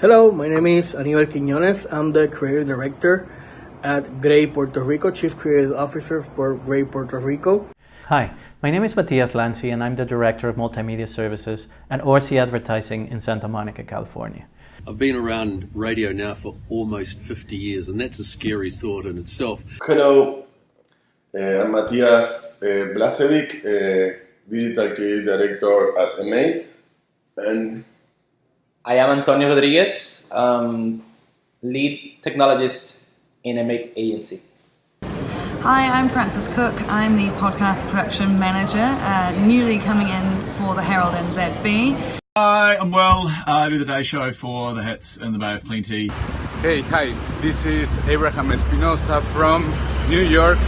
Hello, my name is Aníbal Quiñones. I'm the creative director at Grey Puerto Rico, Chief Creative Officer for Grey Puerto Rico. Hi, my name is Matias Lancy and I'm the Director of Multimedia Services at ORC Advertising in Santa Monica, California. I've been around radio now for almost 50 years, and that's a scary thought in itself. Hello, I'm Matias Blasevic, Digital Creative Director at Emate, and I am Antonio Rodriguez, Lead Technologist in Emate Agency. Hi, I'm Frances Cook. I'm the Podcast Production Manager, newly coming in for the Herald NZB. Hi, I'm Will. I do the day show for the Hits in the Bay of Plenty. Hey, hi, this is Abraham Espinosa from New York.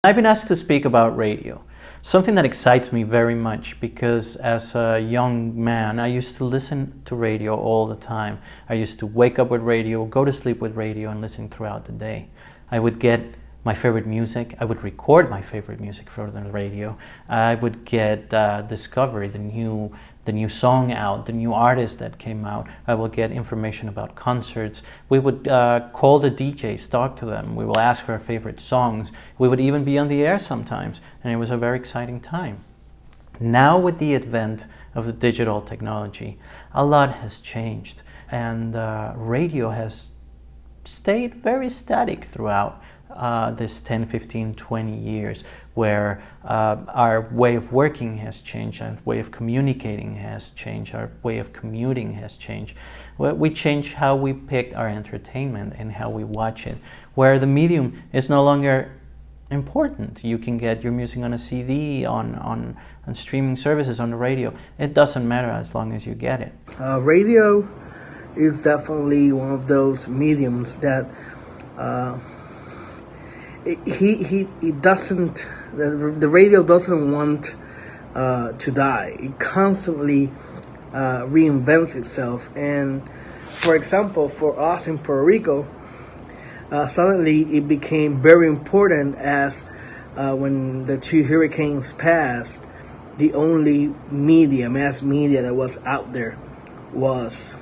I've been asked to speak about radio, something that excites me very much because as a young man I used to listen to radio all the time. I used to wake up with radio, go to sleep with radio and listen throughout the day. I would get my favorite music, I would record my favorite music for the radio. I would get Discovery, the new song out, the new artist that came out. I will get information about concerts. We would call the DJs, talk to them. We will ask for our favorite songs. We would even be on the air sometimes, and it was a very exciting time. Now with the advent of the digital technology, a lot has changed, and radio has stayed very static throughout this 10, 15, 20 years, where our way of working has changed, our way of communicating has changed, our way of commuting has changed. We changed how we pick our entertainment and how we watch it, where the medium is no longer important. You can get your music on a CD, on streaming services, on the radio. It doesn't matter as long as you get it. Radio is definitely one of those mediums that the radio doesn't want to die. It constantly reinvents itself. And for example, for us in Puerto Rico, suddenly it became very important as when the two hurricanes passed, the only mass media that was out there was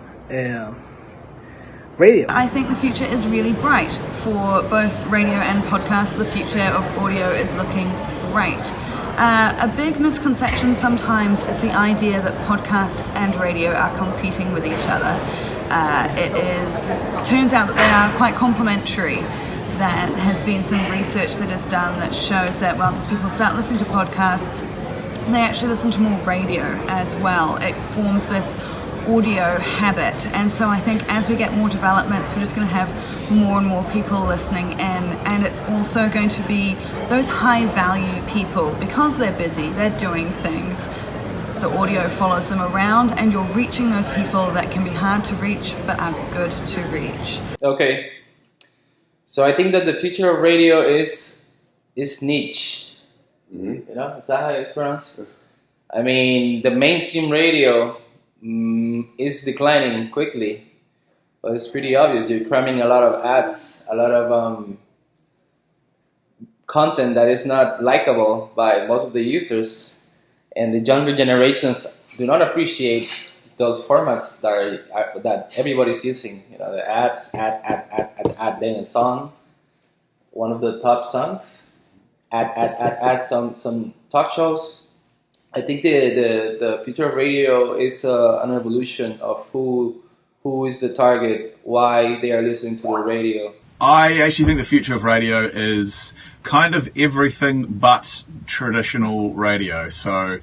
radio. I think the future is really bright for both radio and podcasts. The future of audio is looking great. A big misconception sometimes is the idea that podcasts and radio are competing with each other. Turns out that they are quite complementary. There has been some research that is done that shows that once people start listening to podcasts, they actually listen to more radio as well. It forms this audio habit, and so I think as we get more developments, we're just going to have more and more people listening in, and it's also going to be those high value people, because they're busy, they're doing things, the audio follows them around and you're reaching those people that can be hard to reach but are good to reach. Okay, so I think that the future of radio is niche. mm-hmm. You know, is that how it's pronounced? I mean, the mainstream radio is declining quickly, but it's pretty obvious. You're cramming a lot of ads, a lot of content that is not likable by most of the users, and the younger generations do not appreciate those formats that everybody's using. You know, the ads, ad, then a song, one of the top songs, add some talk shows. I think the future of radio is an evolution of who is the target, why they are listening to the radio. I actually think the future of radio is kind of everything but traditional radio. So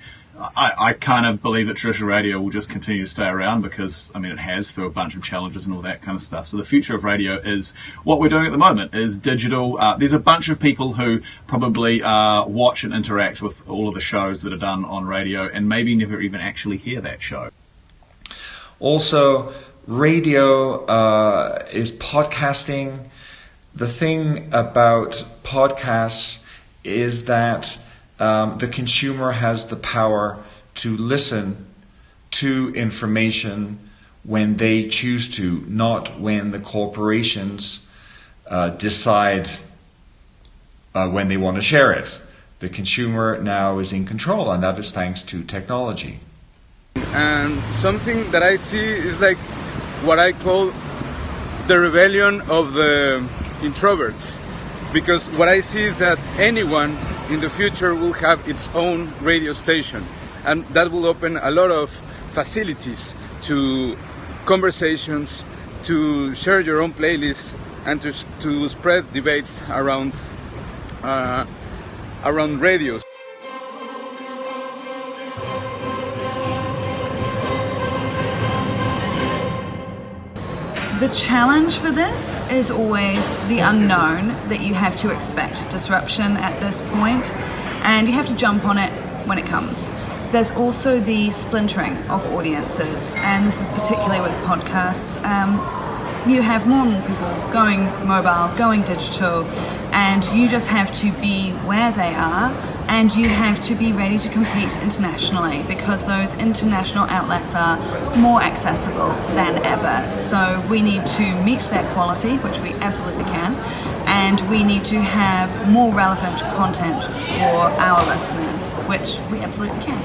I kind of believe that traditional radio will just continue to stay around because, I mean, it has through a bunch of challenges and all that kind of stuff. So the future of radio is what we're doing at the moment, is digital. There's a bunch of people who probably watch and interact with all of the shows that are done on radio and maybe never even actually hear that show. Also, radio is podcasting. The thing about podcasts is that the consumer has the power to listen to information when they choose to, not when the corporations decide when they want to share it. The consumer now is in control, and that is thanks to technology. And something that I see is like what I call the rebellion of the introverts. Because what I see is that anyone in the future will have its own radio station. And that will open a lot of facilities to conversations, to share your own playlist, and to spread debates around radios. The challenge for this is always the unknown that you have to expect disruption at this point, and you have to jump on it when it comes. There's also the splintering of audiences, and this is particularly with podcasts. You have more and more people going mobile, going digital, and you just have to be where they are, and you have to be ready to compete internationally because those international outlets are more accessible than ever. So we need to meet that quality, which we absolutely can, and we need to have more relevant content for our listeners, which we absolutely can.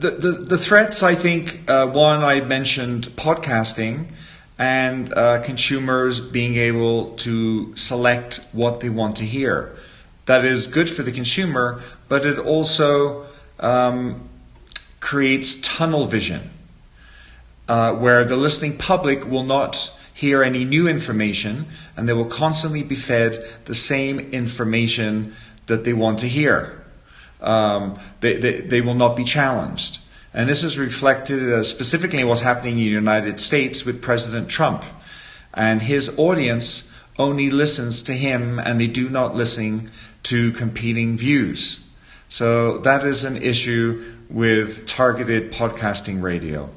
The threats, I think, one, I mentioned podcasting and consumers being able to select what they want to hear. That is good for the consumer, but it also creates tunnel vision, where the listening public will not hear any new information, and they will constantly be fed the same information that they want to hear. They will not be challenged. And this is reflected specifically in what's happening in the United States with President Trump. And his audience only listens to him, and they do not listen to competing views. So that is an issue with targeted podcasting radio.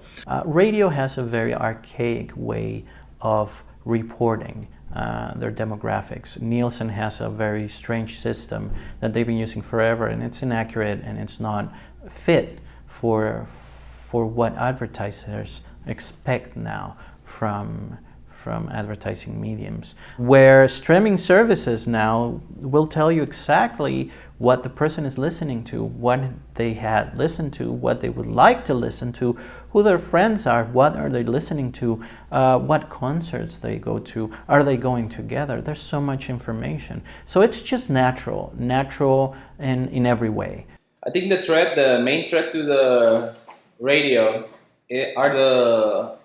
Radio has a very archaic way of reporting their demographics. Nielsen has a very strange system that they've been using forever, and it's inaccurate and it's not fit for what advertisers expect now from advertising mediums. Where streaming services now will tell you exactly what the person is listening to, what they had listened to, what they would like to listen to, who their friends are, what are they listening to, what concerts they go to, are they going together? There's so much information. So it's just natural in every way. I think the main threat to the radio are the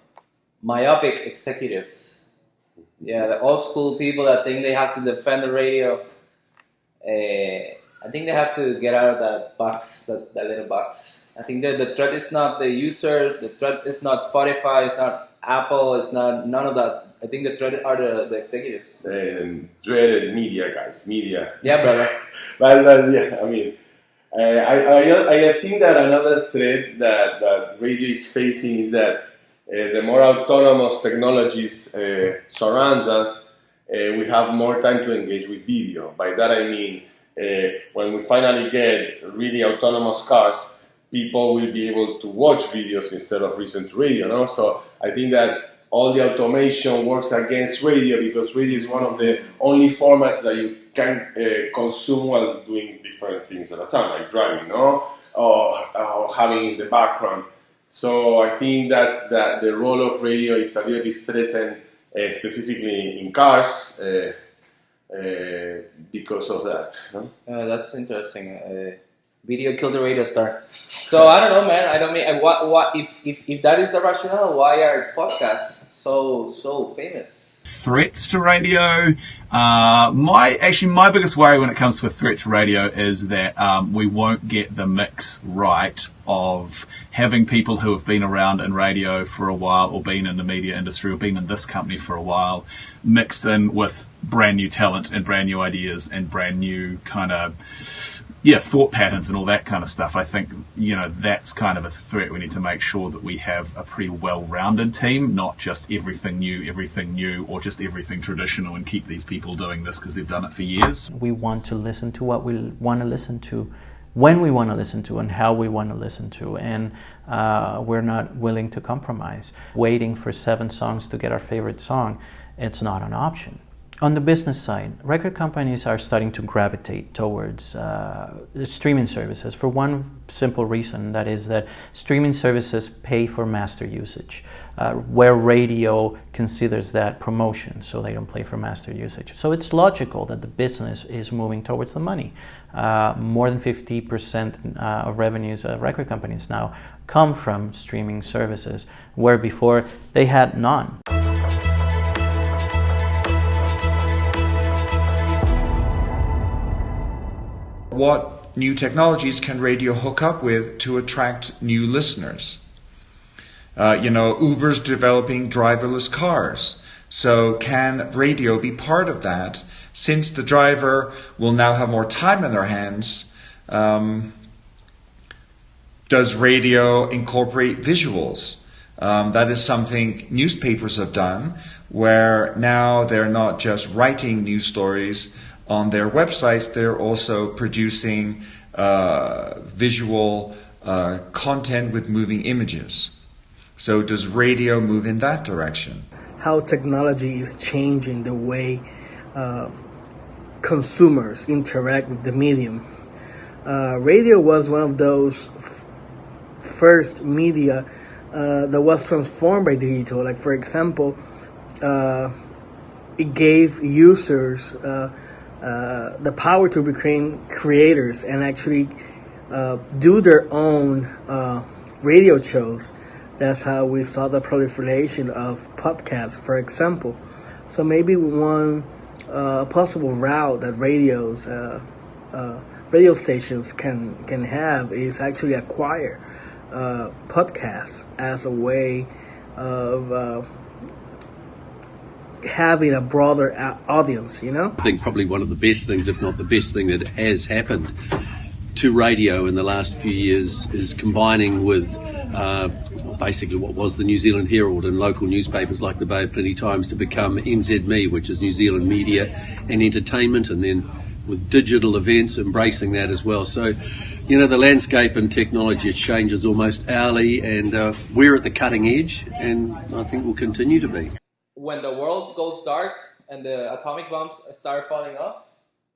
myopic executives. Yeah, the old school people that think they have to defend the radio. I think they have to get out of that box, that little box. I think that the threat is not the user, the threat is not Spotify, it's not Apple, it's not none of that. I think the threat are the executives. Dreaded media, guys, media. Yeah, brother. but yeah, I mean, I think that another threat that radio is facing is that the more autonomous technologies surrounds us, we have more time to engage with video. By that I mean, when we finally get really autonomous cars, people will be able to watch videos instead of listen to radio. No? So I think that all the automation works against radio because radio is one of the only formats that you can consume while doing different things at a time, like driving, no? or having in the background. So I think that the role of radio is a little bit threatened, specifically in cars, because of that. No? That's interesting. Video killed the radio star. So I don't know, man. I don't mean what if that is the rationale, why are podcasts so famous? Threats to radio. My biggest worry when it comes to a threat to radio is that we won't get the mix right of having people who have been around in radio for a while, or been in the media industry, or been in this company for a while, mixed in with brand new talent and brand new ideas and brand new kind of thought patterns and all that kind of stuff. I think, that's kind of a threat. We need to make sure that we have a pretty well-rounded team, not just everything new, or just everything traditional, and keep these people doing this because they've done it for years. We want to listen to what we want to listen to, when we want to listen to, and how we want to listen to, and we're not willing to compromise. Waiting for 7 songs to get our favorite song it's not an option. On the business side, record companies are starting to gravitate towards streaming services for one simple reason, that is that streaming services pay for master usage, where radio considers that promotion, so they don't pay for master usage. So it's logical that the business is moving towards the money. More than 50% of revenues of record companies now come from streaming services, where before they had none. What new technologies can radio hook up with to attract new listeners? Uber's developing driverless cars. So can radio be part of that? Since the driver will now have more time in their hands, does radio incorporate visuals? That is something newspapers have done, where now they're not just writing news stories on their websites, they're also producing visual content with moving images. So does radio move in that direction? How technology is changing the way consumers interact with the medium. Radio was one of those first media that was transformed by digital. Like, for example, it gave users the power to become creators and actually do their own radio shows. That's how we saw the proliferation of podcasts, for example. So maybe one possible route that radio stations can have is actually acquire podcasts as a way of having a broader audience, I think probably one of the best things, if not the best thing that has happened to radio in the last few years is combining with basically what was the New Zealand Herald and local newspapers like the Bay of Plenty Times to become NZME, which is New Zealand Media and Entertainment, and then with digital events embracing that as well. So, the landscape and technology changes almost hourly, and we're at the cutting edge, and I think we'll continue to be. When the world goes dark and the atomic bombs start falling off,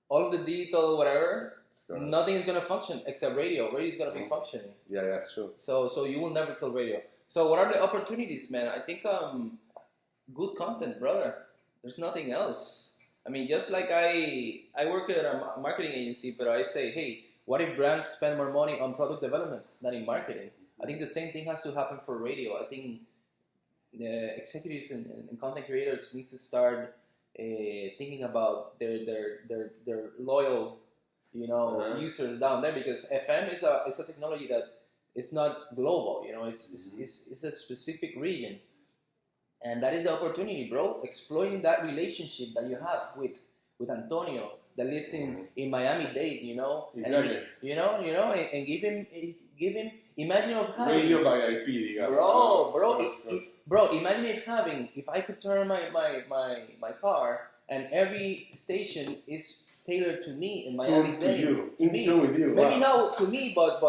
all of the digital whatever, nothing is going to function except radio. Radio is going to be functioning. Yeah, that's true. So you will never kill radio. So what are the opportunities, man? I think good content, brother. There's nothing else. I mean, just like I work at a marketing agency, but I say, hey, what if brands spend more money on product development than in marketing? I think the same thing has to happen for radio. I think the executives and content creators need to start thinking about their loyal, users down there, because FM is a technology that it's not global. It's a specific region, and that is the opportunity, bro. Exploiting that relationship that you have with Antonio that lives in Miami-Dade, Exactly. And give him. Imagine of having radio by IP, bro. Imagine if I could turn my car and every station is tailored to me in Miami-Dade. In tune with you. Maybe not to me, but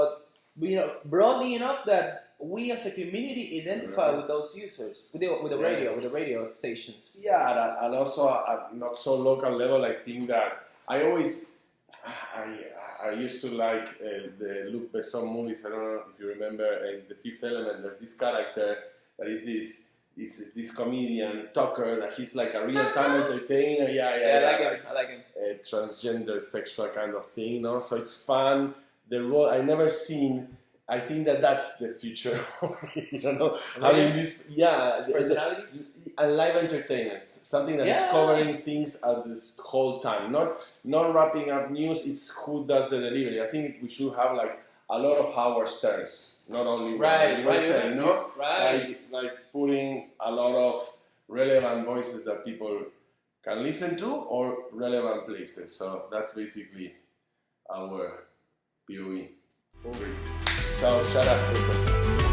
broadly enough that we as a community identify with those users, with the radio stations. Yeah, and also at not so local level, I think that I used to like the Luc Besson movies. I don't know if you remember in The Fifth Element. There's this character that is this comedian talker that he's like a real-time entertainer. I like him. Transgender sexual kind of thing, So it's fun. The role I never seen. I think that's the future of having this, personalities and live entertainment, something that is covering things at this whole time, not wrapping up news. It's who does the delivery. I think we should have like a lot of Howard Sterns, not only like putting a lot of relevant voices that people can listen to or relevant places. So that's basically our POV. Ciao, shout out,